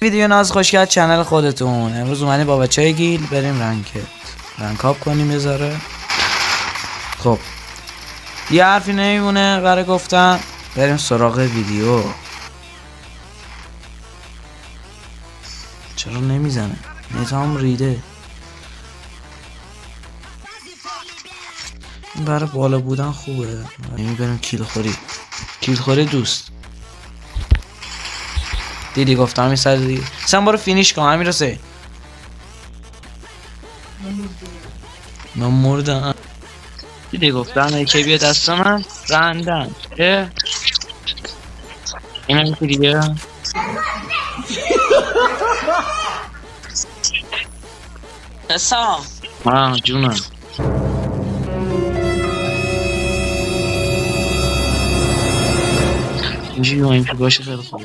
ویدیو ناز خوشگل چنل خودتون. امروز اومدیم با بچهای گیل بریم رنکاپ کنیم یه ذره. خب یه حرفی نمیمونه برای گفتن، بریم سراغ ویدیو. چرا نمیزنه؟ نتام ریده. این برای بالا بودن خوبه. بریم کیل خوری دوست. دیدی گفتم این سر دیگه سن برو فینیش کن. همین رسه من مردم. دیدی گفتم که بیا دست من رندم. این هم که دیگه حسام جونم. اینجوری باشه خیلی خوبه.